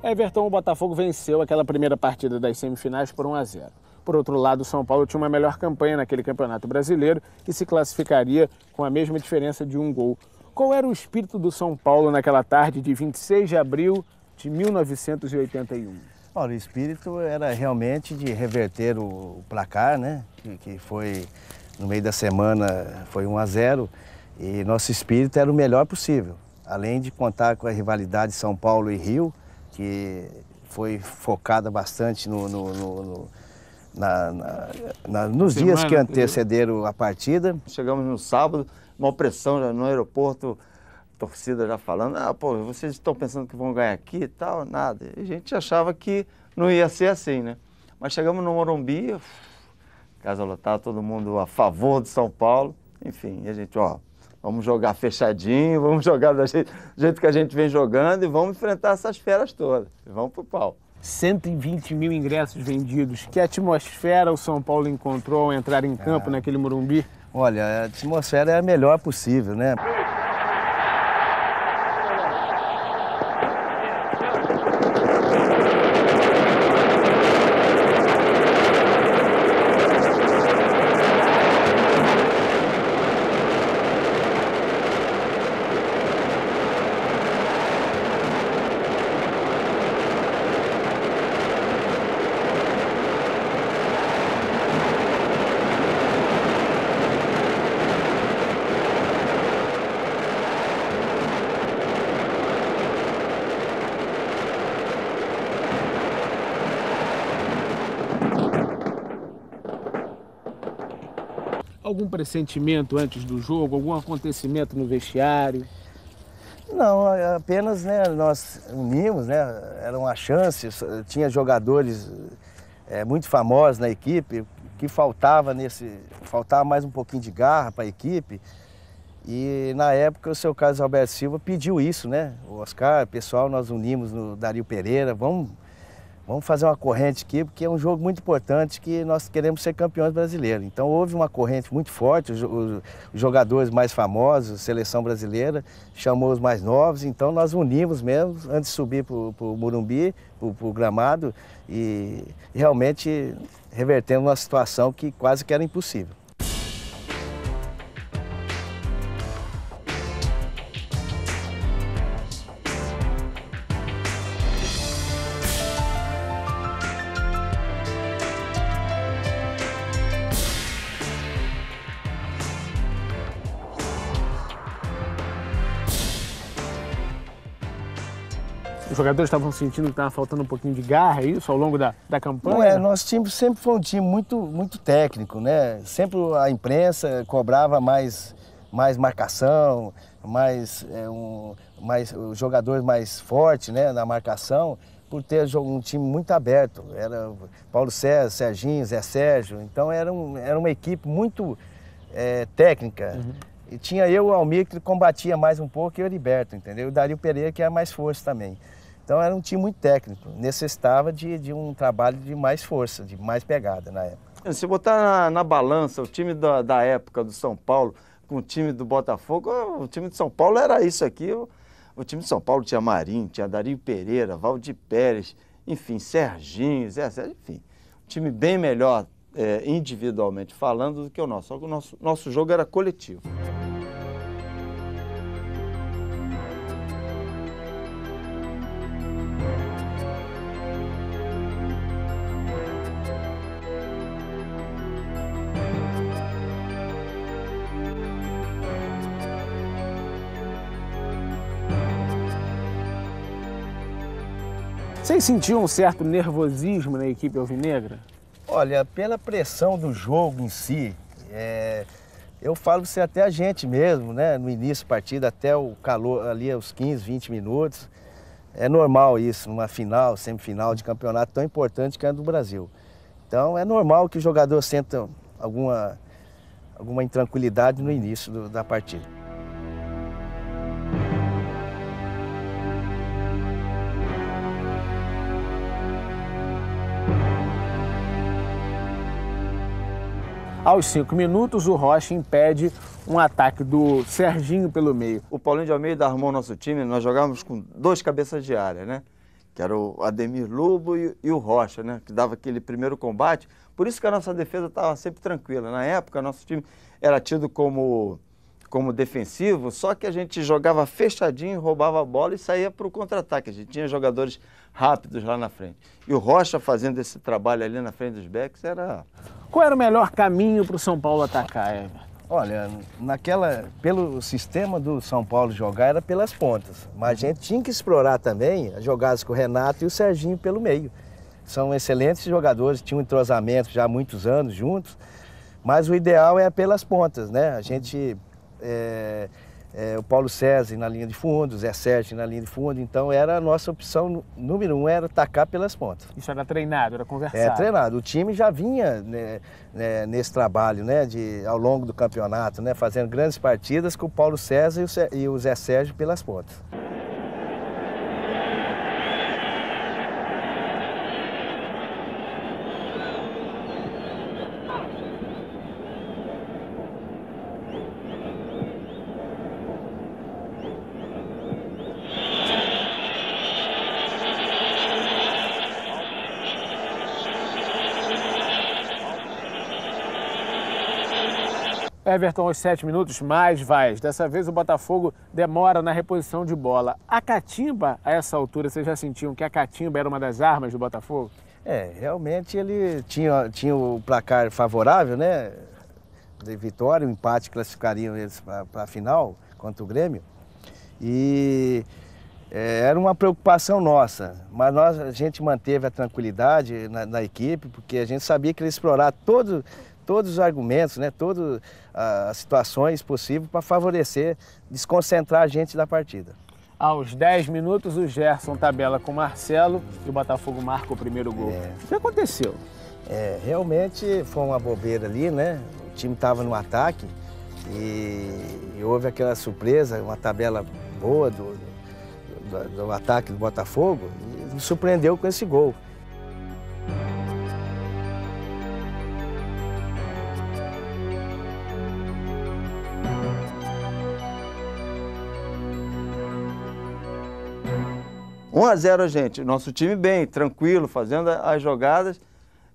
Everton, o Botafogo venceu aquela primeira partida das semifinais por 1-0. Por outro lado, o São Paulo tinha uma melhor campanha naquele Campeonato Brasileiro e se classificaria com a mesma diferença de 1 gol. Qual era o espírito do São Paulo naquela tarde de 26 de abril de 1981? Olha, o espírito era realmente de reverter o placar, né? Que foi, no meio da semana, foi 1-0 e nosso espírito era o melhor possível. Além de contar com a rivalidade São Paulo e Rio, que foi focada bastante nos dias que antecederam a partida. Chegamos no sábado, uma pressão já no aeroporto, torcida já falando, pô, vocês estão pensando que vão ganhar aqui e tal, nada. E a gente achava que não ia ser assim, né? Mas chegamos no Morumbi, casa lotada, todo mundo a favor do São Paulo, enfim, e a gente, vamos jogar fechadinho, vamos jogar do jeito que a gente vem jogando e vamos enfrentar essas feras todas. Vamos pro pau. 120 mil ingressos vendidos. Que atmosfera o São Paulo encontrou ao entrar em campo naquele Morumbi? Olha, a atmosfera é a melhor possível, né? Algum pressentimento antes do jogo, algum acontecimento no vestiário? Não, apenas nós unimos, era uma chance, tinha jogadores muito famosos na equipe, que faltava mais um pouquinho de garra para a equipe. E na época o seu Carlos Alberto Silva pediu isso, né? O Oscar, pessoal, nós unimos no Dario Pereira, vamos fazer uma corrente aqui, porque é um jogo muito importante que nós queremos ser campeões brasileiros. Então houve uma corrente muito forte, os jogadores mais famosos, seleção brasileira, chamou os mais novos, então nós unimos mesmo, antes de subir para o Morumbi, para o gramado, e realmente revertemos uma situação que quase que era impossível. Os jogadores estavam sentindo que estava faltando um pouquinho de garra, é isso, ao longo da campanha? Não nosso time sempre foi um time muito técnico, né? Sempre a imprensa cobrava mais marcação, os jogadores mais fortes, né, na marcação, por ter um time muito aberto. Era Paulo César, Serginho, Zé Sérgio, então era uma equipe muito técnica. Uhum. E tinha eu, o Almir, que combatia mais um pouco, e o Heriberto, entendeu? E o Dario Pereira, que era mais força também. Então era um time muito técnico, necessitava de um trabalho de mais força, de mais pegada na época. Se botar na balança o time da época do São Paulo com o time do Botafogo, o time de São Paulo era isso aqui. O time de São Paulo tinha Marinho, tinha Dario Pereira, Valdir Pérez, enfim, Serginho, Zé Sérgio, enfim. Um time bem melhor individualmente falando do que o nosso. O nosso jogo era coletivo. Vocês sentiam um certo nervosismo na equipe alvinegra? Olha, pela pressão do jogo em si, eu falo que até a gente mesmo, né, no início da partida, até o calor ali aos 15, 20 minutos, é normal isso, numa final, semifinal de campeonato tão importante que é a do Brasil. Então é normal que o jogador sinta alguma intranquilidade no início da partida. Aos 5 minutos, o Rocha impede um ataque do Serginho pelo meio. O Paulinho de Almeida armou nosso time, nós jogávamos com 2 cabeças de área, né? que era o Ademir Lobo e o Rocha, né? Que dava aquele primeiro combate. Por isso que a nossa defesa estava sempre tranquila. Na época, nosso time era tido como defensivo, só que a gente jogava fechadinho, roubava a bola e saía para o contra-ataque. A gente tinha jogadores rápidos lá na frente. E o Rocha fazendo esse trabalho ali na frente dos backs era... Qual era o melhor caminho para o São Paulo atacar, Everton? Olha, pelo sistema do São Paulo jogar era pelas pontas, mas a gente tinha que explorar também as jogadas com o Renato e o Serginho pelo meio. São excelentes jogadores, tinham um entrosamento já há muitos anos juntos, mas o ideal é pelas pontas, né? A gente, o Paulo César na linha de fundo, o Zé Sérgio na linha de fundo, então era a nossa opção número 1, era atacar pelas pontas. Isso era treinado, era conversado? É, treinado. O time já vinha nesse trabalho, né, ao longo do campeonato, né, fazendo grandes partidas com o Paulo César e o Zé Sérgio pelas pontas. Everton, aos 7 minutos, mais Vaz. Dessa vez o Botafogo demora na reposição de bola. A catimba, a essa altura, vocês já sentiam que a catimba era uma das armas do Botafogo? Realmente ele tinha o placar favorável, né? De vitória, o empate classificariam eles para a final contra o Grêmio. E era uma preocupação nossa, mas a gente manteve a tranquilidade na equipe, porque a gente sabia que ele ia explorar todos os argumentos, né, todas as situações possíveis para favorecer, desconcentrar a gente da partida. Aos 10 minutos, o Gerson tabela com o Marcelo e o Botafogo marca o primeiro gol. O que aconteceu? Realmente foi uma bobeira ali, né? O time estava no ataque e houve aquela surpresa, uma tabela boa do ataque do Botafogo e nos surpreendeu com esse gol. Um 1-0, gente, nosso time bem, tranquilo, fazendo as jogadas.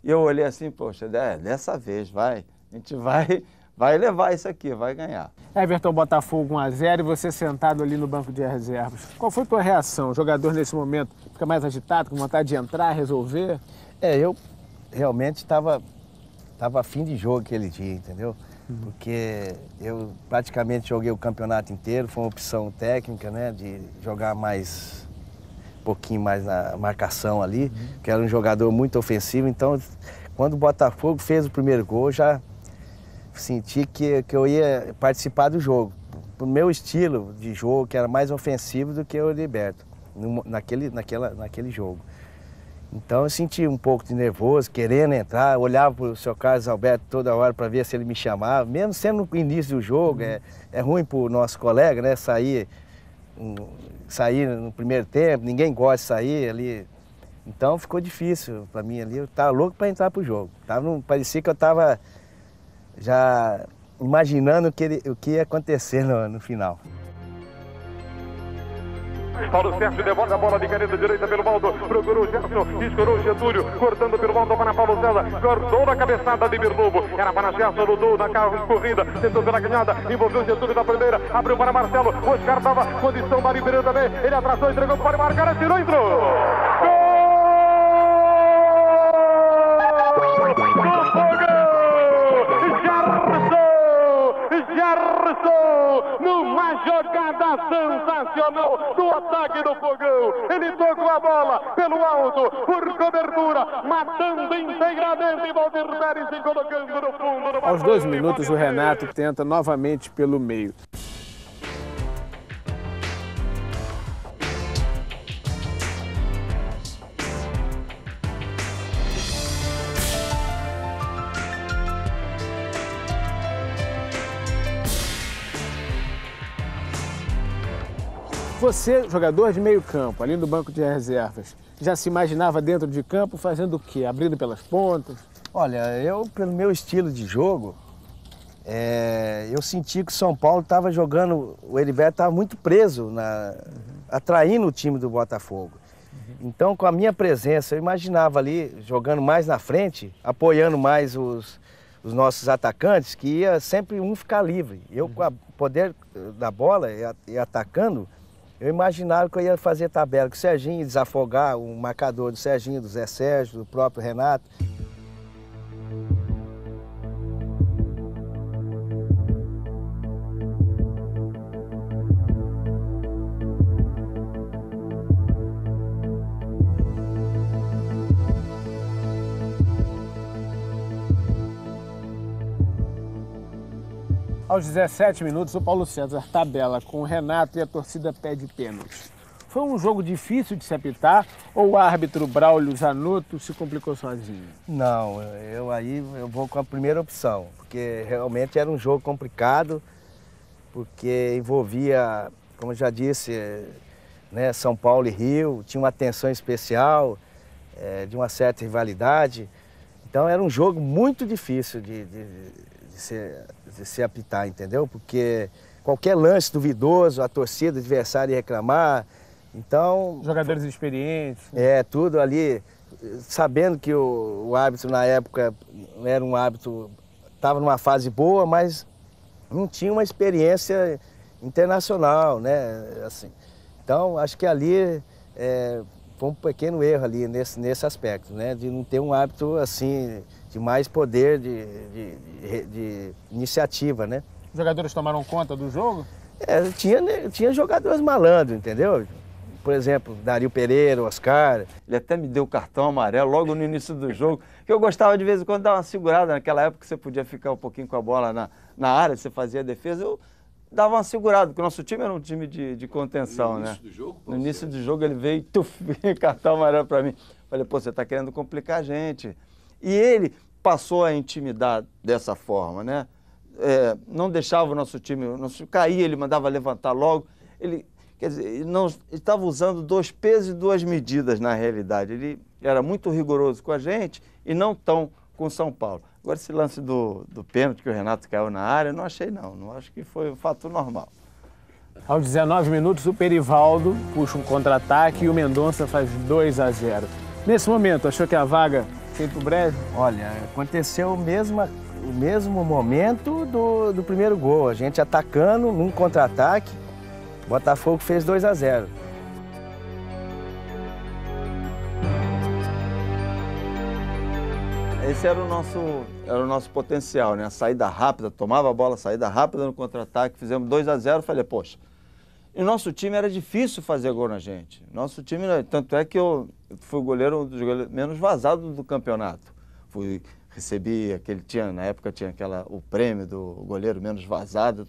E eu olhei assim, poxa, dessa vez a gente vai levar isso aqui, vai ganhar. Everton, Botafogo 1-0 e você sentado ali no banco de reservas. Qual foi a tua reação? O jogador nesse momento fica mais agitado, com vontade de entrar, resolver? Eu realmente estava afim de jogo aquele dia, entendeu? Porque eu praticamente joguei o campeonato inteiro, foi uma opção técnica, né, de jogar um pouquinho mais na marcação ali, que era um jogador muito ofensivo. Então, quando o Botafogo fez o primeiro gol, eu já senti que eu ia participar do jogo. Pro meu estilo de jogo, que era mais ofensivo do que o Liberto, naquele jogo. Então eu senti um pouco de nervoso, querendo entrar, olhava para o seu Carlos Alberto toda hora para ver se ele me chamava, mesmo sendo no início do jogo. É ruim para o nosso colega, né, sair no primeiro tempo, ninguém gosta de sair ali. Então ficou difícil para mim ali, eu estava louco para entrar para o jogo. Parecia que eu estava já imaginando o que ia acontecer no final. Paulo Sérgio devolve a bola de caneta direita pelo Valdo, procurou o Gerson, escorou o Getúlio, cortando pelo Valdo para Paulo César, cortou na cabeçada de Birlobo, era para Gerson, lutou na carro corrida, tentou pela canhada, envolveu o Getúlio da primeira, abriu para Marcelo, o Oscar estava, condição para Ribeirão também, ele atrasou, entregou para marcar, atirou, entrou! Gol! Gerson, numa jogada sensacional do ataque do Fogão, ele tocou a bola pelo alto, por cobertura, matando integralmente Valdir Pérez e colocando no fundo. Aos 2 minutos, o Renato tenta novamente pelo meio. Você, jogador de meio campo, ali no banco de reservas, já se imaginava dentro de campo fazendo o quê? Abrindo pelas pontas? Olha, pelo meu estilo de jogo, eu senti que o São Paulo estava jogando, o Heriberto estava muito preso, atraindo o time do Botafogo. Então, com a minha presença, eu imaginava ali, jogando mais na frente, apoiando mais os nossos atacantes, que ia sempre um ficar livre. Eu, com o poder da bola e atacando, eu imaginava que eu ia fazer tabela, que o Serginho ia desafogar o marcador do Serginho, do Zé Sérgio, do próprio Renato. Aos 17 minutos, o Paulo César tabela com o Renato e a torcida pede pênalti. Foi um jogo difícil de se apitar ou o árbitro Braulio Zanotto se complicou sozinho? Não, eu vou com a primeira opção, porque realmente era um jogo complicado, porque envolvia, como eu já disse, né, São Paulo e Rio, tinha uma atenção especial, de uma certa rivalidade. Então era um jogo muito difícil de se apitar, entendeu? Porque qualquer lance duvidoso, a torcida adversária ia reclamar. Então... Jogadores experientes. Tudo ali, sabendo que o árbitro na época era um árbitro, estava numa fase boa, mas não tinha uma experiência internacional, né? Assim. Então, acho que ali foi um pequeno erro ali nesse aspecto, né? De não ter um árbitro assim, de mais poder de iniciativa, né? Os jogadores tomaram conta do jogo? Tinha jogadores malandros, entendeu? Por exemplo, Dario Pereira, Oscar. Ele até me deu cartão amarelo logo no início do jogo, que eu gostava de vez em quando dar uma segurada. Naquela época você podia ficar um pouquinho com a bola na área, você fazia a defesa, eu dava uma segurada, porque o nosso time era um time de contenção, né? No início do jogo? No início do jogo ele veio e cartão amarelo para mim. Falei, pô, você está querendo complicar a gente. E ele passou a intimidar dessa forma, né? Não deixava o nosso time cair, ele mandava levantar logo. Ele, quer dizer, ele estava usando 2 pesos e 2 medidas na realidade. Ele era muito rigoroso com a gente e não tão com São Paulo. Agora esse lance do pênalti que o Renato caiu na área, eu não achei não acho que foi um fato normal. Aos 19 minutos, o Perivaldo puxa um contra-ataque e o Mendonça faz 2-0. Nesse momento, achou que a vaga foi pro breve? Olha, aconteceu o mesmo momento do primeiro gol. A gente atacando num contra-ataque, o Botafogo fez 2-0. Esse era o nosso potencial, né? A saída rápida, tomava a bola, saída rápida no contra-ataque, fizemos 2-0, falei, poxa. E o nosso time era difícil fazer gol na gente. Nosso time, tanto é que eu fui um dos goleiros menos vazados do campeonato. Recebi na época tinha o prêmio do goleiro menos vazado.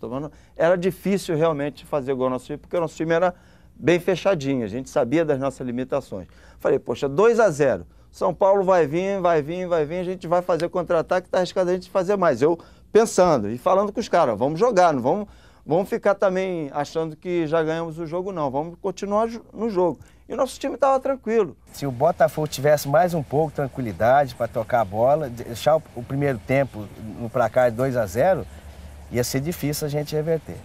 Era difícil realmente fazer gol no nosso time, porque o nosso time era bem fechadinho, a gente sabia das nossas limitações. Falei, poxa, 2-0. São Paulo vai vir, a gente vai fazer contra-ataque, está arriscado a gente fazer mais. Eu pensando e falando com os caras, vamos jogar, não vamos ficar também achando que já ganhamos o jogo, não. Vamos continuar no jogo. E o nosso time estava tranquilo. Se o Botafogo tivesse mais um pouco de tranquilidade para tocar a bola, deixar o primeiro tempo no placar de 2-0, ia ser difícil a gente reverter.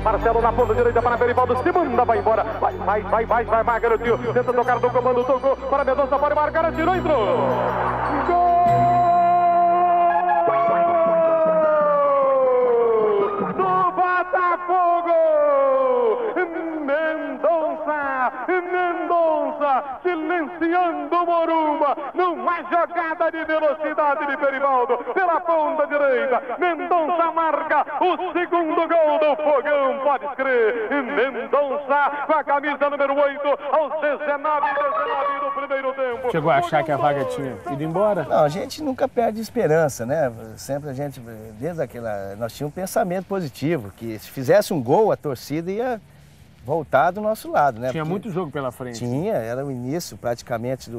Marcelo na ponta direita para Perivaldo, se manda, vai embora. Vai, garotinho. Tenta tocar no comando, tocou para Mendonça, pode marcar, atirou, entrou. Gol! Do Botafogo! Mendonça, silenciando o Morumba, numa jogada de velocidade de Perivaldo, pela ponta direita, Mendonça marca o segundo gol do Fogão, pode crer, Mendonça com a camisa número 8, aos 19 do primeiro tempo. Chegou a achar que a vaga tinha ido embora? Não, a gente nunca perde esperança, né? Sempre a gente, nós tínhamos um pensamento positivo, que se fizesse um gol, a torcida ia voltar do nosso lado, né? Tinha porque muito jogo pela frente. Tinha, era o início praticamente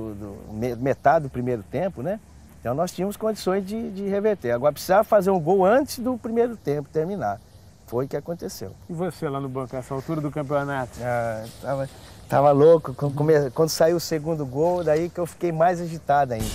metade do primeiro tempo, né? Então nós tínhamos condições de reverter. Agora precisava fazer um gol antes do primeiro tempo terminar. Foi o que aconteceu. E você lá no banco, essa altura do campeonato? Tava louco. Quando saiu o segundo gol, daí que eu fiquei mais agitado ainda.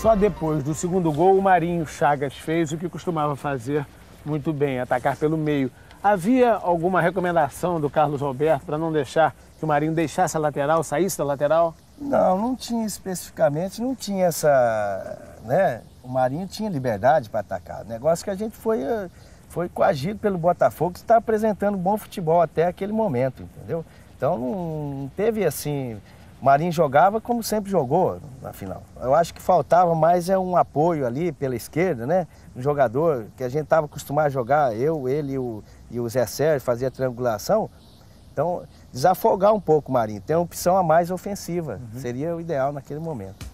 Só depois do segundo gol, o Marinho Chagas fez o que costumava fazer muito bem, atacar pelo meio. Havia alguma recomendação do Carlos Alberto para não deixar que o Marinho deixasse a lateral, saísse da lateral? Não tinha especificamente, não tinha essa, né? O Marinho tinha liberdade para atacar. O negócio que a gente foi coagido pelo Botafogo, que está apresentando bom futebol até aquele momento, entendeu? Então não teve assim, o Marinho jogava como sempre jogou na final. Eu acho que faltava mais um apoio ali pela esquerda, né? Um jogador que a gente estava acostumado a jogar, ele e o Zé Sérgio, fazia a triangulação. Então, desafogar um pouco o Marinho, ter uma opção a mais ofensiva, seria o ideal naquele momento.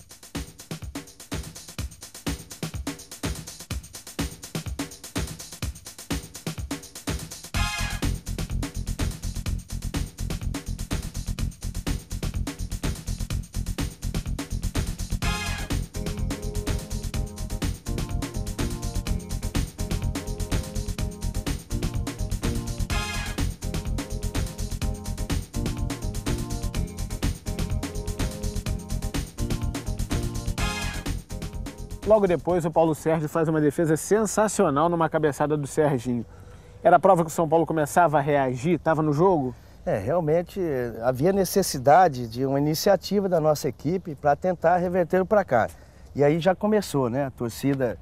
Logo depois, o Paulo Sérgio faz uma defesa sensacional numa cabeçada do Serginho. Era a prova que o São Paulo começava a reagir, estava no jogo? Realmente havia necessidade de uma iniciativa da nossa equipe para tentar reverter o placar. E aí já começou, né? A torcida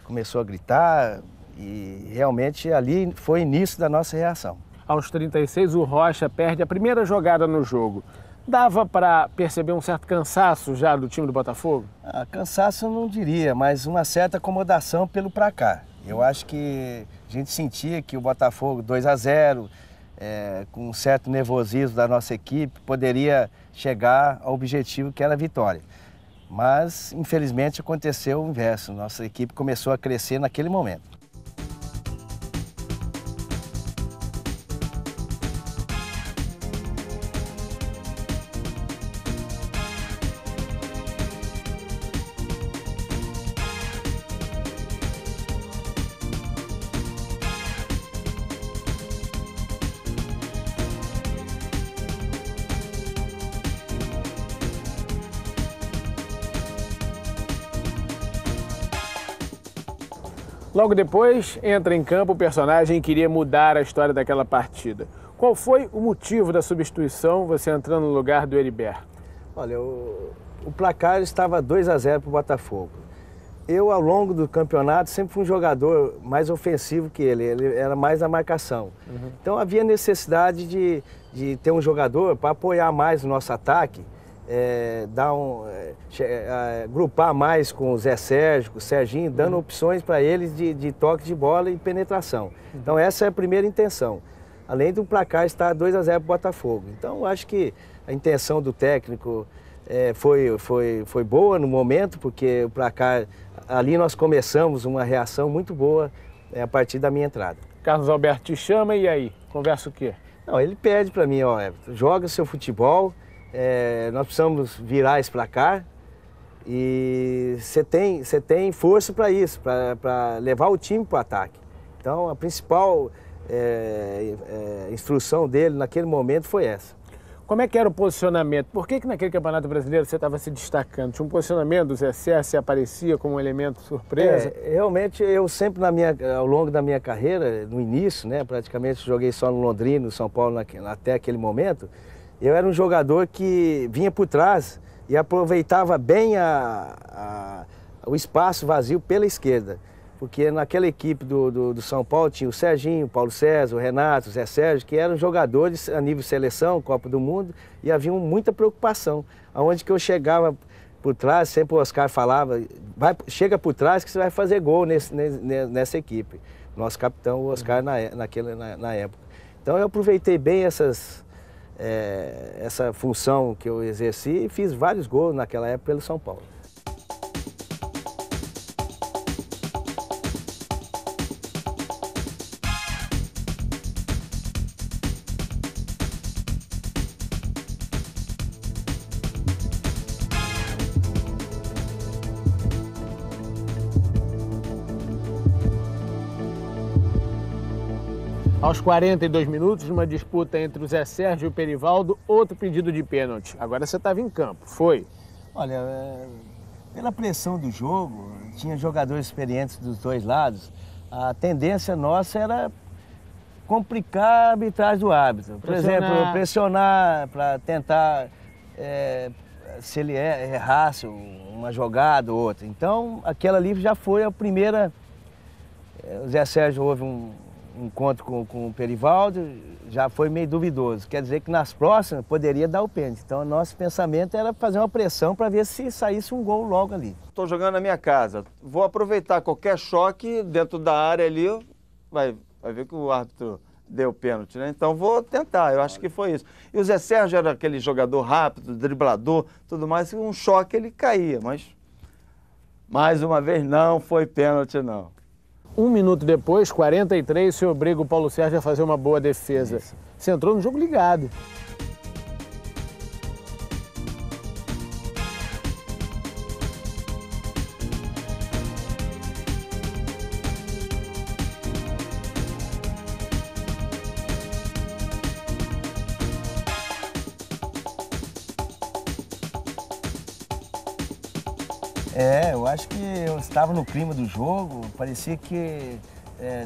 começou a gritar e realmente ali foi o início da nossa reação. Aos 36, o Rocha perde a primeira jogada no jogo. Dava para perceber um certo cansaço já do time do Botafogo? Cansaço eu não diria, mas uma certa acomodação pelo placar. Eu acho que a gente sentia que o Botafogo 2-0, com um certo nervosismo da nossa equipe, poderia chegar ao objetivo que era a vitória. Mas, infelizmente, aconteceu o inverso. Nossa equipe começou a crescer naquele momento. Logo depois, entra em campo o personagem que queria mudar a história daquela partida. Qual foi o motivo da substituição, você entrando no lugar do Heriberto? Olha, o placar estava 2-0 para o Botafogo. Eu, ao longo do campeonato, sempre fui um jogador mais ofensivo que ele era mais a marcação. Então havia necessidade de ter um jogador para apoiar mais o nosso ataque, agrupar mais com o Zé Sérgio, com o Serginho, dando opções para eles de toque de bola e penetração. Então essa é a primeira intenção, além do placar estar 2-0 para o Botafogo. Então acho que a intenção do técnico foi boa no momento, porque o placar, ali nós começamos uma reação muito boa a partir da minha entrada. Carlos Alberto te chama e aí? Conversa o quê? Não, ele pede para mim, Everton, joga seu futebol, nós precisamos virar esse placar e você tem força para isso, para levar o time para o ataque. Então a principal instrução dele naquele momento foi essa. Como é que era o posicionamento? Por que naquele Campeonato Brasileiro você estava se destacando? Tinha um posicionamento do Zé Sérgio, você aparecia como um elemento surpresa? Realmente eu sempre ao longo da minha carreira, no início, né, praticamente joguei só no Londrina, no São Paulo até aquele momento, eu era um jogador que vinha por trás e aproveitava bem o espaço vazio pela esquerda. Porque naquela equipe do São Paulo tinha o Serginho, o Paulo César, o Renato, o Zé Sérgio, que eram jogadores a nível seleção, Copa do Mundo, e havia muita preocupação. Aonde que eu chegava por trás, sempre o Oscar falava, chega por trás que você vai fazer gol nessa equipe. Nosso capitão, o Oscar, na época. Então eu aproveitei bem essa função que eu exerci e fiz vários gols naquela época pelo São Paulo. Aos 42 minutos, uma disputa entre o Zé Sérgio e o Perivaldo, outro pedido de pênalti. Agora você estava em campo, foi? Olha, Pela pressão do jogo, tinha jogadores experientes dos dois lados, a tendência nossa era complicar a arbitragem do árbitro. Por exemplo, pressionar para tentar, se ele errasse uma jogada ou outra. Então, aquela ali já foi a primeira. O Zé Sérgio houve um encontro com o Perivaldo, já foi meio duvidoso. Quer dizer que nas próximas poderia dar o pênalti. Então, o nosso pensamento era fazer uma pressão para ver se saísse um gol logo ali. Estou jogando na minha casa, vou aproveitar qualquer choque dentro da área ali, vai ver que o árbitro deu pênalti, né? Então vou tentar, eu acho que foi isso. E o Zé Sérgio era aquele jogador rápido, driblador, tudo mais, e um choque ele caía, mas mais uma vez não foi pênalti não. 1 minuto depois, 43, você obriga o Paulo Sérgio a fazer uma boa defesa. Isso. Você entrou no jogo ligado. Eu acho que eu estava no clima do jogo, parecia que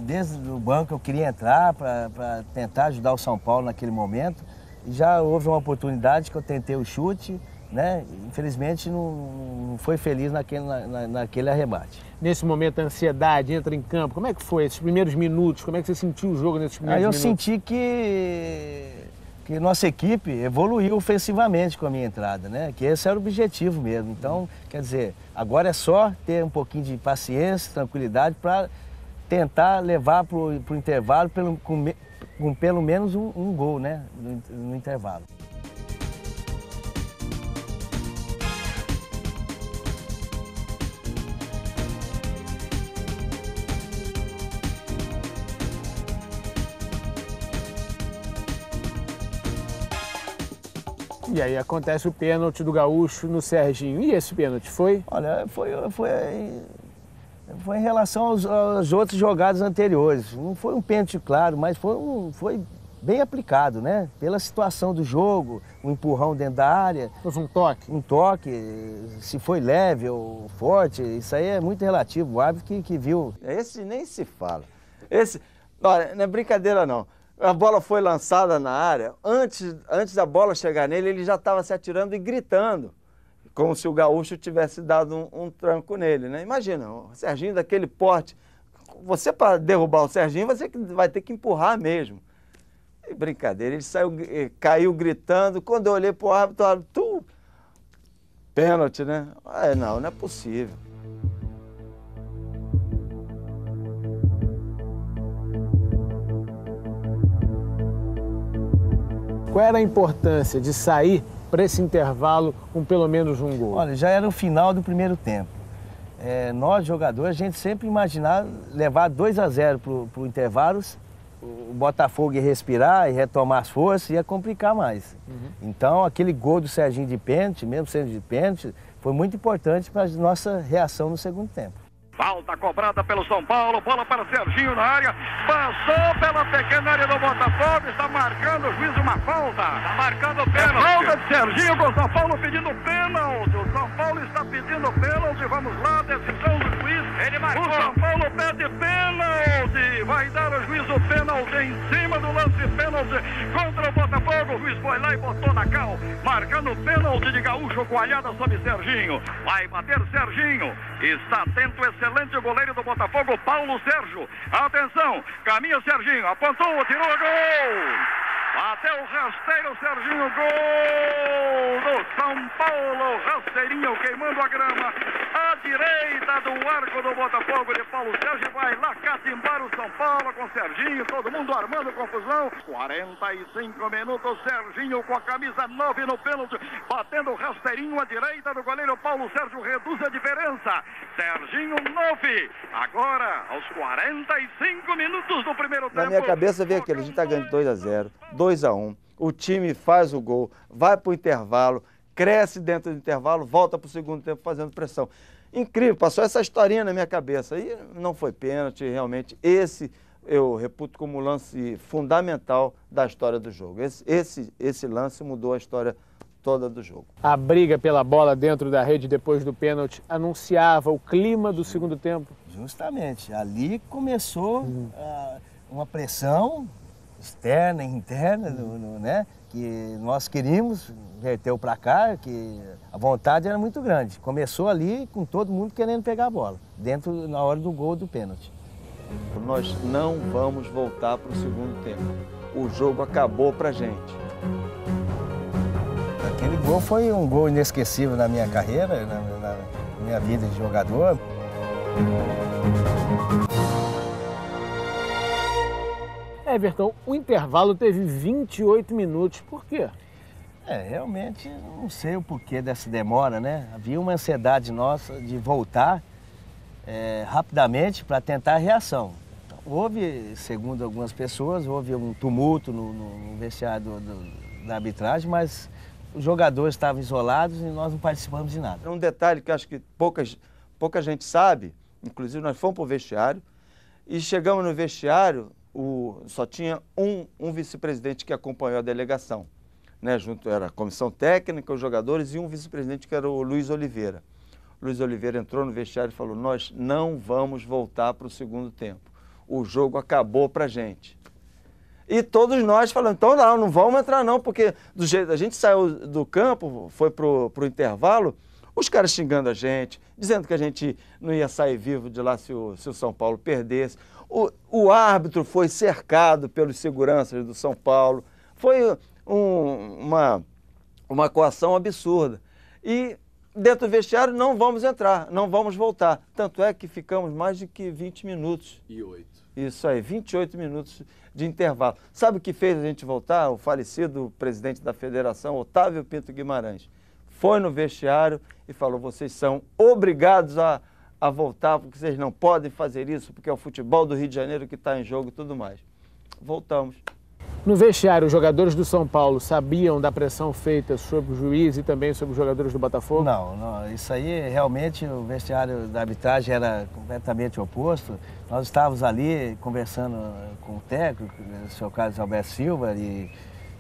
desde o banco eu queria entrar para tentar ajudar o São Paulo naquele momento. E já houve uma oportunidade que eu tentei o chute, né? Infelizmente não foi feliz naquele arrebate. Nesse momento a ansiedade entra em campo, como é que foi esses primeiros minutos? Como é que você sentiu o jogo nesses primeiros minutos? Eu senti que nossa equipe evoluiu ofensivamente com a minha entrada, né? Que esse era o objetivo mesmo. Então, quer dizer, agora é só ter um pouquinho de paciência, tranquilidade para tentar levar para o intervalo com pelo menos um gol, né? No intervalo. E aí acontece o pênalti do Gaúcho no Serginho. E esse pênalti foi? Olha, foi em relação aos outros jogadas anteriores. Não foi um pênalti claro, mas foi bem aplicado, né? Pela situação do jogo, um empurrão dentro da área. Foi um toque? Um toque, se foi leve ou forte, isso aí é muito relativo. O árbitro que viu. Esse nem se fala. Olha, não é brincadeira não. A bola foi lançada na área, antes da bola chegar nele, ele já estava se atirando e gritando, como se o Gaúcho tivesse dado um tranco nele, né? Imagina, o Serginho daquele porte, você para derrubar o Serginho, você vai ter que empurrar mesmo. E brincadeira, ele caiu gritando, quando eu olhei para o árbitro, pênalti, né? Não é possível. Qual era a importância de sair para esse intervalo com pelo menos um gol? Olha, já era o final do primeiro tempo. Nós, jogadores, a gente sempre imaginava levar 2-0 para o intervalo, o Botafogo ia respirar e retomar as forças, ia complicar mais. Então, aquele gol do Serginho de pênalti, mesmo sendo de pênalti, foi muito importante para a nossa reação no segundo tempo. Falta cobrada pelo São Paulo, bola para Serginho na área, passou pela pequena área do Botafogo, está marcando o juiz uma falta. Está marcando o pênalti. Falta de Serginho com o São Paulo pedindo pênalti. O São Paulo está pedindo pênalti, vamos lá, decisão do juiz. Ele marcou. O São Paulo pede pênalti, vai dar o juiz o pênalti em cima do lance pênalti contra o Botafogo. O juiz foi lá e botou na cal, marcando o pênalti de Gaúcho, coalhada sobre Serginho. Vai bater Serginho, está atento esse excelente goleiro do Botafogo, Paulo Sérgio. Atenção, caminha o Serginho, apontou, tirou o gol. Bateu o rasteiro, Serginho, gol do São Paulo. Rasteirinho queimando a grama. À direita do arco do Botafogo de Paulo Sérgio. Vai lá catimbar o São Paulo com Serginho. Todo mundo armando confusão. 45 minutos, Serginho com a camisa 9 no pênalti. Batendo o rasteirinho à direita do goleiro Paulo Sérgio. Reduz a diferença. Serginho 9. Agora, aos 45 minutos do primeiro tempo. Na minha cabeça veio aquele, a gente está ganhando 2-0. 2-1, o time faz o gol, vai para o intervalo, cresce dentro do intervalo, volta para o segundo tempo fazendo pressão. Incrível, passou essa historinha na minha cabeça. E não foi pênalti, realmente. Esse eu reputo como lance fundamental da história do jogo. Esse lance mudou a história toda do jogo. A briga pela bola dentro da rede depois do pênalti anunciava o clima do segundo tempo? Justamente, ali começou uma pressão externa e interna, né? Que nós queríamos inverter o placar, que a vontade era muito grande. Começou ali com todo mundo querendo pegar a bola, na hora do gol do pênalti. Nós não vamos voltar para o segundo tempo. O jogo acabou pra gente. Aquele gol foi um gol inesquecível na minha carreira, na minha vida de jogador. Everton, o intervalo teve 28 minutos. Por quê? Realmente não sei o porquê dessa demora, né? Havia uma ansiedade nossa de voltar rapidamente para tentar a reação. Houve, segundo algumas pessoas, houve um tumulto no vestiário da arbitragem, mas os jogadores estavam isolados e nós não participamos de nada. Um detalhe que acho que pouca gente sabe, inclusive nós fomos para o vestiário e chegamos no vestiário, só tinha um vice-presidente que acompanhou a delegação, né? Junto era a comissão técnica, os jogadores e um vice-presidente que era o Luiz Oliveira. O Luiz Oliveira entrou no vestiário e falou: nós não vamos voltar para o segundo tempo. O jogo acabou pra gente. E todos nós falamos, então não vamos entrar não, porque do jeito a gente saiu do campo, foi pro intervalo, os caras xingando a gente, dizendo que a gente não ia sair vivo de lá se o São Paulo perdesse. O árbitro foi cercado pelos seguranças do São Paulo. Foi uma coação absurda. E dentro do vestiário não vamos entrar, não vamos voltar. Tanto é que ficamos mais de que 20 minutos. E 8. Isso aí, 28 minutos de intervalo. Sabe o que fez a gente voltar? O falecido presidente da federação, Otávio Pinto Guimarães, foi no vestiário e falou: vocês são obrigados a voltar, porque vocês não podem fazer isso, porque é o futebol do Rio de Janeiro que está em jogo e tudo mais. Voltamos. No vestiário, os jogadores do São Paulo sabiam da pressão feita sobre o juiz e também sobre os jogadores do Botafogo? Não, isso aí realmente o vestiário da arbitragem era completamente oposto. Nós estávamos ali conversando com o técnico, o senhor Carlos Alberto Silva, e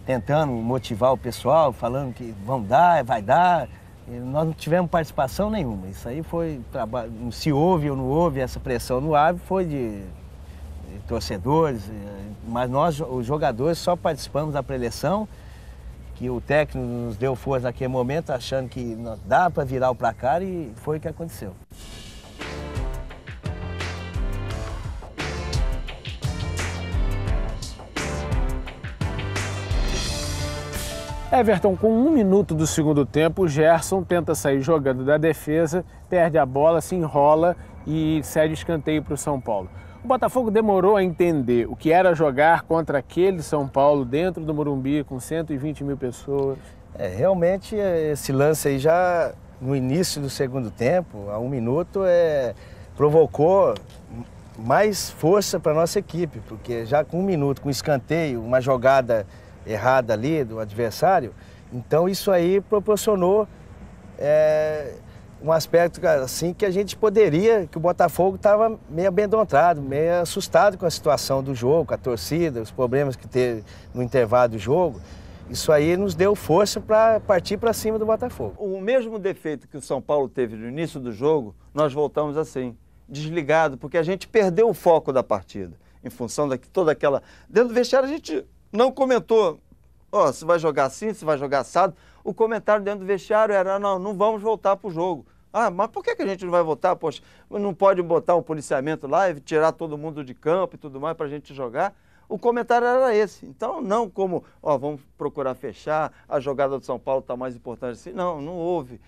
tentando motivar o pessoal, falando que vamos dar, vai dar. E nós não tivemos participação nenhuma. Isso aí foi trabalho. Se houve ou não houve essa pressão no árbitro, foi de torcedores, mas nós, os jogadores, só participamos da preleção, que o técnico nos deu força naquele momento, achando que dá para virar o placar, e foi o que aconteceu. Everton, com 1 minuto do segundo tempo, o Gerson tenta sair jogando da defesa, perde a bola, se enrola e cede escanteio para o São Paulo. O Botafogo demorou a entender o que era jogar contra aquele São Paulo dentro do Morumbi com 120 mil pessoas. Realmente esse lance aí já no início do segundo tempo, a 1 minuto, provocou mais força para a nossa equipe, porque já com 1 minuto, com escanteio, uma jogada errada ali do adversário, então isso aí proporcionou um aspecto assim que a gente poderia, que o Botafogo estava meio amedrontado, meio assustado com a situação do jogo, com a torcida, os problemas que teve no intervalo do jogo. Isso aí nos deu força para partir para cima do Botafogo. O mesmo defeito que o São Paulo teve no início do jogo, nós voltamos assim, desligado, porque a gente perdeu o foco da partida, em função de toda aquela... Dentro do vestiário a gente não comentou, se vai jogar assim, se vai jogar assado. O comentário dentro do vestiário era: não vamos voltar para o jogo. Mas por que a gente não vai voltar? Poxa, não pode botar um policiamento lá e tirar todo mundo de campo e tudo mais para a gente jogar? O comentário era esse. Então, não como, vamos procurar fechar, a jogada do São Paulo está mais importante assim. Não houve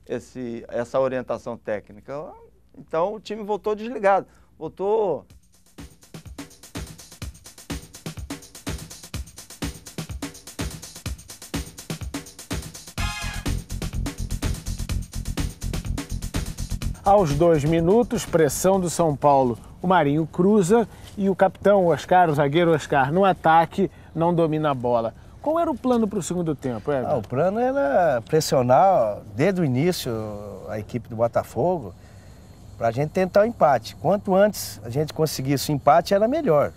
essa orientação técnica. Então, o time voltou desligado, voltou... Aos 2 minutos, pressão do São Paulo. O Marinho cruza e o capitão Oscar, o zagueiro Oscar, no ataque, não domina a bola. Qual era o plano para o segundo tempo, Everton? O plano era pressionar desde o início a equipe do Botafogo para a gente tentar o empate. Quanto antes a gente conseguisse o empate, era melhor.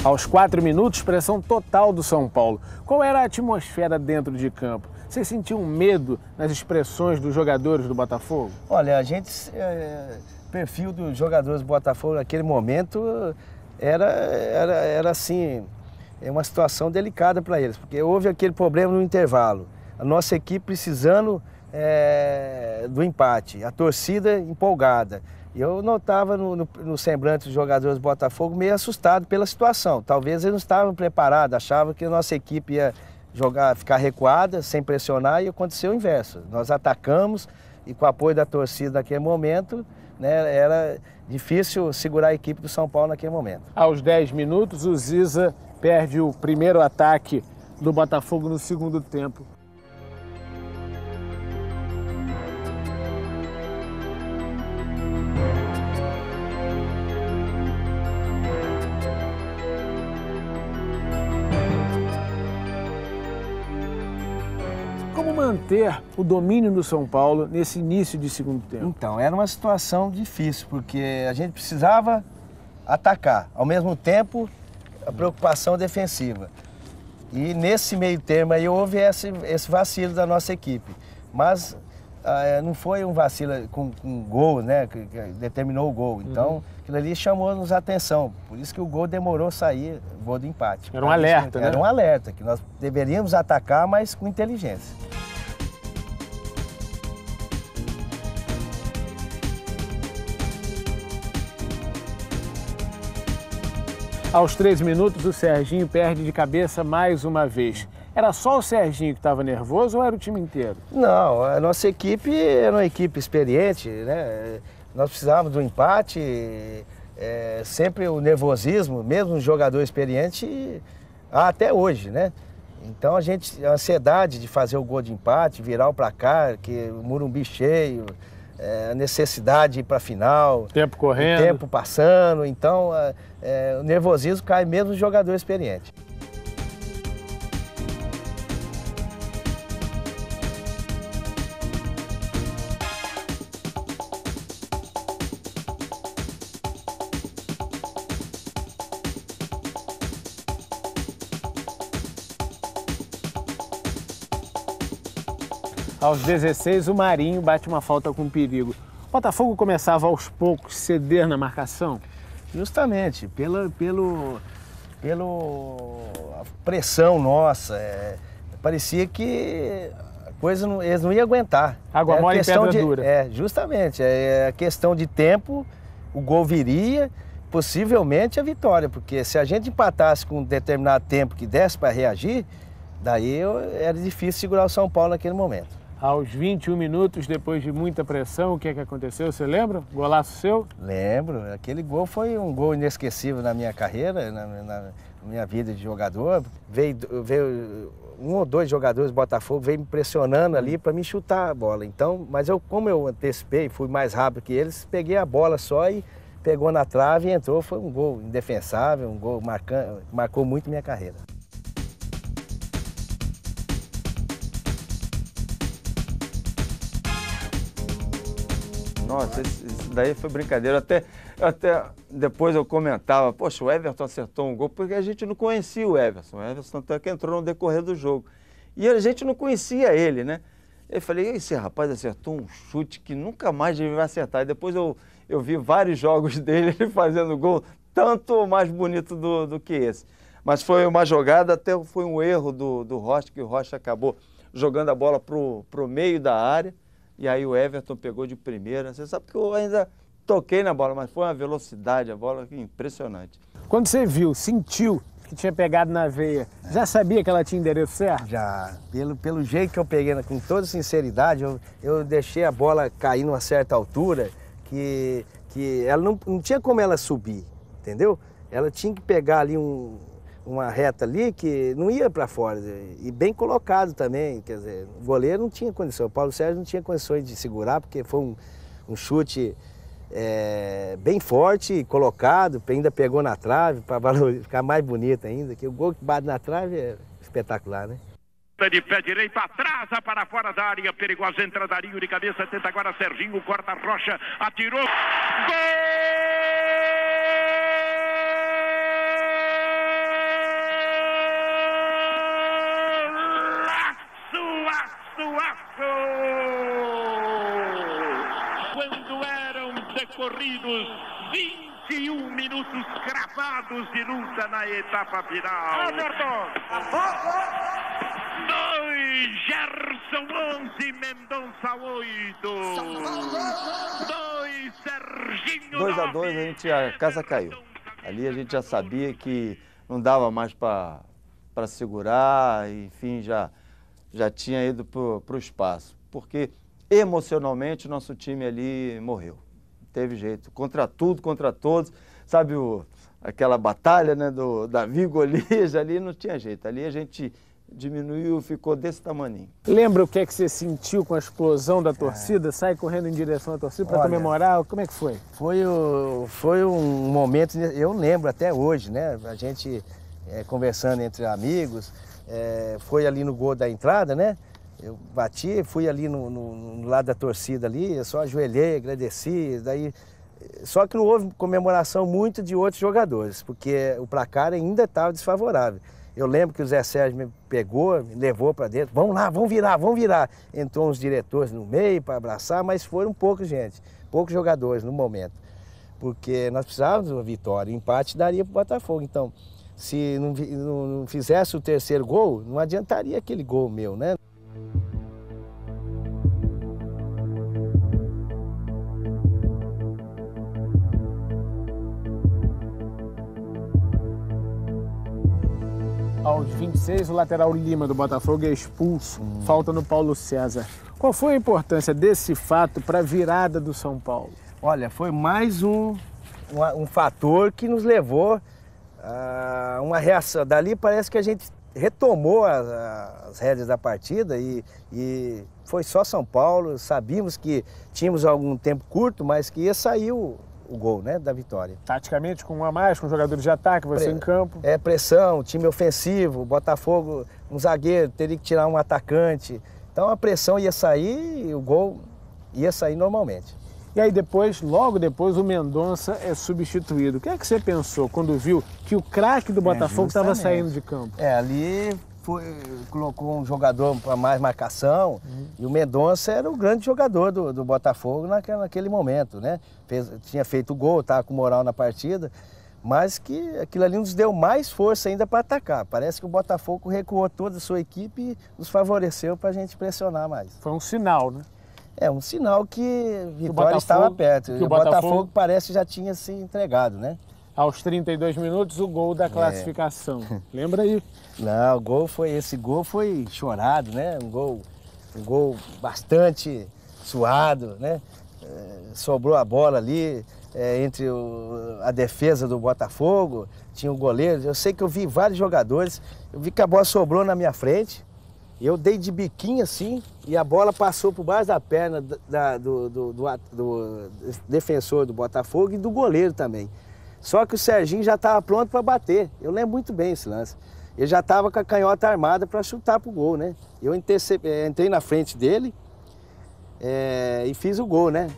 Aos 4 minutos, pressão total do São Paulo. Qual era a atmosfera dentro de campo? Vocês sentiam medo nas expressões dos jogadores do Botafogo? Olha, o perfil dos jogadores do Botafogo naquele momento era assim, uma situação delicada para eles, porque houve aquele problema no intervalo. A nossa equipe precisando do empate, a torcida empolgada. E eu notava no semblante dos jogadores do Botafogo meio assustado pela situação. Talvez eles não estavam preparados, achavam que a nossa equipe ia ficar recuada, sem pressionar, e aconteceu o inverso. Nós atacamos e com o apoio da torcida naquele momento, né, era difícil segurar a equipe do São Paulo naquele momento. Aos 10 minutos, o Ziza perde o primeiro ataque do Botafogo no segundo tempo. Como manter o domínio do São Paulo nesse início de segundo tempo? Então, era uma situação difícil, porque a gente precisava atacar, ao mesmo tempo a preocupação defensiva. E nesse meio termo aí houve esse vacilo da nossa equipe. Mas não foi um vacilo com gol, né, que determinou o gol. Então, aquilo ali chamou-nos a atenção. Por isso que o gol demorou a sair, o gol do empate. Era um alerta, né? Era um alerta, que nós deveríamos atacar, mas com inteligência. Aos 13 minutos, o Serginho perde de cabeça mais uma vez. Era só o Serginho que estava nervoso ou era o time inteiro? Não, a nossa equipe era uma equipe experiente, né? Nós precisávamos do empate, sempre o nervosismo, mesmo um jogador experiente, até hoje, né? Então a ansiedade de fazer o gol de empate, virar o placar, que o Morumbi cheio, a necessidade de ir para a final, tempo correndo, o tempo passando, então o nervosismo cai mesmo no jogador experiente. Aos 16, o Marinho bate uma falta com perigo. O Botafogo começava aos poucos a ceder na marcação? Justamente, pela pressão nossa. Parecia que a coisa eles não iam aguentar. Água mole em pedra dura. Justamente. É a questão de tempo, o gol viria, possivelmente a vitória. Porque se a gente empatasse com um determinado tempo que desse para reagir, daí era difícil segurar o São Paulo naquele momento. Aos 21 minutos, depois de muita pressão, o que é que aconteceu? Você lembra? Golaço seu? Lembro. Aquele gol foi um gol inesquecível na minha carreira, na minha vida de jogador. Veio um ou dois jogadores do Botafogo, veio me pressionando ali para me chutar a bola. Então, mas como eu antecipei, fui mais rápido que eles, peguei a bola só e pegou na trave e entrou. Foi um gol indefensável, um gol marcou muito minha carreira. Nossa, isso daí foi brincadeira. Até depois eu comentava, poxa, o Everton acertou um gol, porque a gente não conhecia o Everton. O Everton até que entrou no decorrer do jogo. E a gente não conhecia ele, né? Eu falei, esse rapaz acertou um chute que nunca mais ele vai acertar. E depois eu vi vários jogos dele ele fazendo gol, tanto mais bonito do que esse. Mas foi uma jogada, até foi um erro do Rocha, que o Rocha acabou jogando a bola pro meio da área. E aí o Everton pegou de primeira. Você sabe que eu ainda toquei na bola, mas foi uma velocidade, a bola impressionante. Quando você viu, sentiu que tinha pegado na veia, já sabia que ela tinha endereço certo? Já. Pelo jeito que eu peguei, com toda sinceridade, eu deixei a bola cair numa certa altura que ela não tinha como ela subir, entendeu? Ela tinha que pegar ali uma reta ali que não ia para fora, e bem colocado também, quer dizer, o goleiro não tinha condição, o Paulo Sérgio não tinha condições de segurar, porque foi um chute bem forte, colocado, ainda pegou na trave, para ficar mais bonito ainda, que o gol que bate na trave é espetacular, né? De pé direito, atrasa para fora da área, perigosa entrada, Darinho de cabeça, tenta agora Serginho, corta a Rocha, atirou, gol! percorridos, 21 minutos cravados de luta na etapa final. 2, Gerson 11, Mendonça 8. 2, Serginho 2-2, a casa caiu. Ali a gente já sabia que não dava mais para segurar, enfim, já tinha ido para o espaço. Porque emocionalmente o nosso time ali morreu. Não teve jeito. Contra tudo, contra todos. Sabe aquela batalha, né, do Davi e Golias, ali não tinha jeito. Ali a gente diminuiu, ficou desse tamaninho. Lembra o que é que você sentiu com a explosão da torcida? Sai correndo em direção à torcida para comemorar? Como é que foi? Foi um momento, eu lembro até hoje, né? A gente conversando entre amigos, foi ali no gol da entrada, né? Eu bati, fui ali no lado da torcida ali, eu só ajoelhei, agradeci, daí... Só que não houve comemoração muito de outros jogadores, porque o placar ainda estava desfavorável. Eu lembro que o Zé Sérgio me pegou, me levou para dentro, vamos lá, vamos virar. Entrou uns diretores no meio para abraçar, mas foram poucos jogadores no momento. Porque nós precisávamos de uma vitória, o empate daria para o Botafogo. Então, se não fizesse o terceiro gol, não adiantaria aquele gol meu, né? Aos 26, o lateral Lima do Botafogo é expulso. Falta no Paulo César. Qual foi a importância desse fato para a virada do São Paulo? Olha, foi mais um fator que nos levou a uma reação. Dali parece que a gente retomou as rédeas da partida e foi só São Paulo. Sabíamos que tínhamos algum tempo curto, mas que ia sair o gol, né, da vitória. Taticamente, com um a mais, com jogadores de ataque, você em campo. Pressão, time ofensivo, Botafogo, um zagueiro, teria que tirar um atacante. Então a pressão ia sair e o gol ia sair normalmente. E aí depois, logo depois, o Mendonça é substituído. O que é que você pensou quando viu que o craque do Botafogo estava saindo de campo? Ali colocou um jogador para mais marcação e o Mendonça era o grande jogador do Botafogo naquele momento, né? Tinha feito o gol, estava com moral na partida, mas que aquilo ali nos deu mais força ainda para atacar. Parece que o Botafogo recuou toda a sua equipe e nos favoreceu para a gente pressionar mais. Foi um sinal, né? É um sinal que a vitória estava perto. E o Botafogo parece que já tinha se entregado, né? Aos 32 minutos, o gol da classificação. Lembra aí? Não, esse gol foi chorado, né? Um gol bastante suado, né? Sobrou a bola ali entre a defesa do Botafogo, tinha o goleiro. Eu sei que eu vi vários jogadores, eu vi que a bola sobrou na minha frente, eu dei de biquinho assim e a bola passou por baixo da perna do defensor do Botafogo e do goleiro também. Só que o Serginho já estava pronto para bater. Eu lembro muito bem esse lance. Ele já estava com a canhota armada para chutar pro gol, né? Eu entrei na frente dele e fiz o gol, né?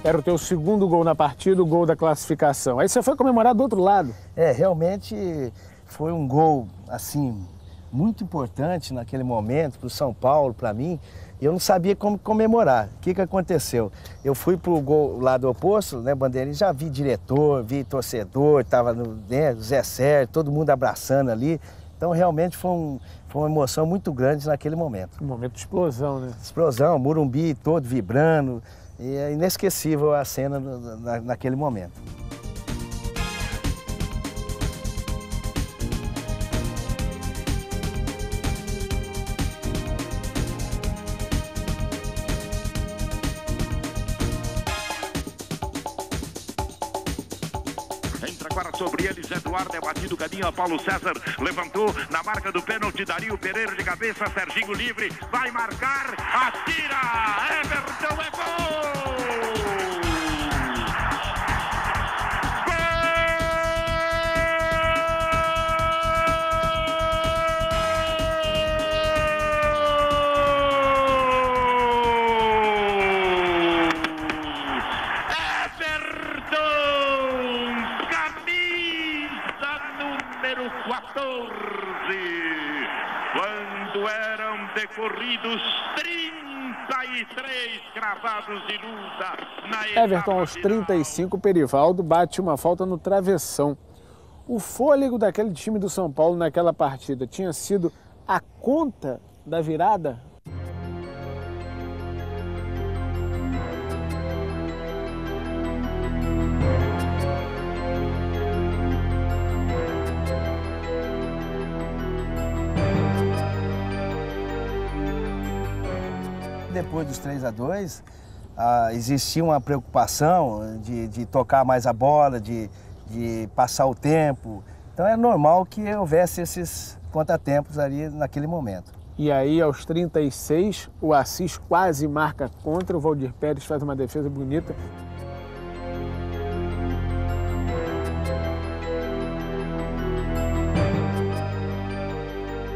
Era o teu segundo gol na partida, o gol da classificação. Aí você foi comemorar do outro lado. Realmente foi um gol, assim, muito importante naquele momento para o São Paulo, para mim. E eu não sabia como comemorar. O que aconteceu? Eu fui para o gol lado oposto, né, Bandeirinha? Já vi diretor, vi torcedor, estava no Zé Sérgio, todo mundo abraçando ali. Então realmente foi uma emoção muito grande naquele momento. Um momento de explosão, né? Explosão, Morumbi todo vibrando. E é inesquecível a cena naquele momento. Entra agora sobre eles, Eduardo é batido, Cadinho, Paulo César levantou na marca do pênalti, Dario Pereira de cabeça, Serginho livre, vai marcar, atira, Everton é gol! Everton! quando eram decorridos 33 cravados de luta na Everton, aos 35, Perivaldo bate uma falta no travessão. O fôlego daquele time do São Paulo naquela partida tinha sido a conta da virada? Depois dos 3-2, existia uma preocupação de tocar mais a bola, de passar o tempo. Então é normal que houvesse esses contratempos ali naquele momento. E aí, aos 36, o Assis quase marca contra, o Valdir Pérez faz uma defesa bonita.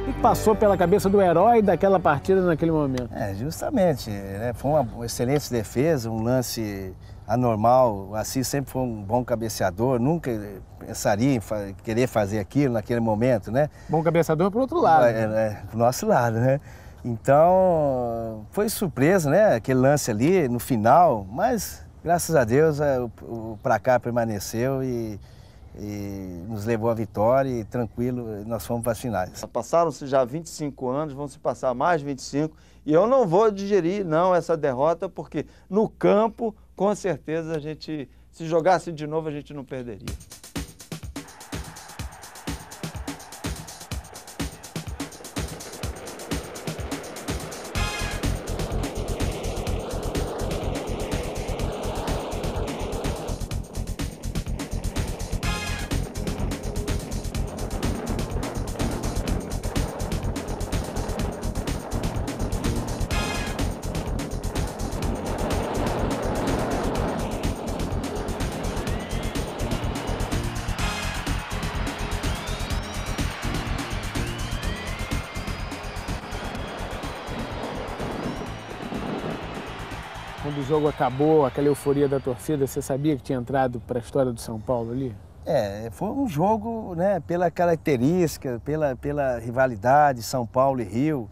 O que passou pela cabeça do herói daquela partida naquele momento? Justamente, né? Foi uma excelente defesa, um lance anormal. O Assis sempre foi um bom cabeceador, nunca pensaria em querer fazer aquilo naquele momento, né? Bom cabeceador para o outro lado. Pro nosso lado, né? Então, foi surpresa, né? Aquele lance ali no final, mas graças a Deus o placar permaneceu e nos levou à vitória e tranquilo, nós fomos para as finais. Passaram-se já 25 anos, vão se passar mais 25 e eu não vou digerir não essa derrota porque no campo, com certeza, se jogasse de novo, a gente não perderia. Quando o jogo acabou, aquela euforia da torcida, você sabia que tinha entrado para a história do São Paulo ali? Foi um jogo, né, pela característica, pela rivalidade São Paulo e Rio.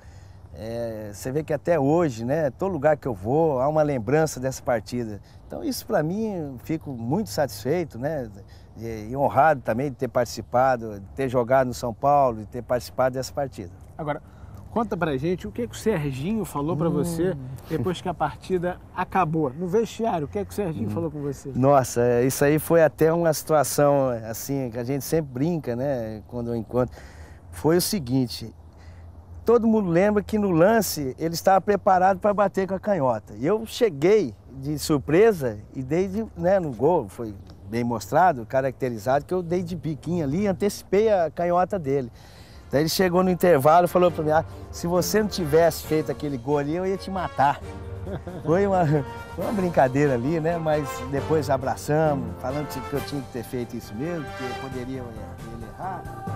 Você vê que até hoje, né, todo lugar que eu vou, há uma lembrança dessa partida. Então isso para mim, eu fico muito satisfeito, né, e honrado também de ter participado, de ter jogado no São Paulo, de ter participado dessa partida. Agora, conta pra gente o que o Serginho falou pra você depois que a partida acabou. No vestiário, o que o Serginho falou com você? Nossa, isso aí foi até uma situação assim, que a gente sempre brinca, né, quando eu encontro. Foi o seguinte, todo mundo lembra que no lance ele estava preparado para bater com a canhota. E eu cheguei de surpresa e dei no gol, foi bem mostrado, caracterizado, que eu dei de biquinho ali e antecipei a canhota dele. Daí ele chegou no intervalo e falou para mim, se você não tivesse feito aquele gol ali, eu ia te matar. Foi uma brincadeira ali, né? Mas depois abraçamos, falando que eu tinha que ter feito isso mesmo, que poderia ele errar.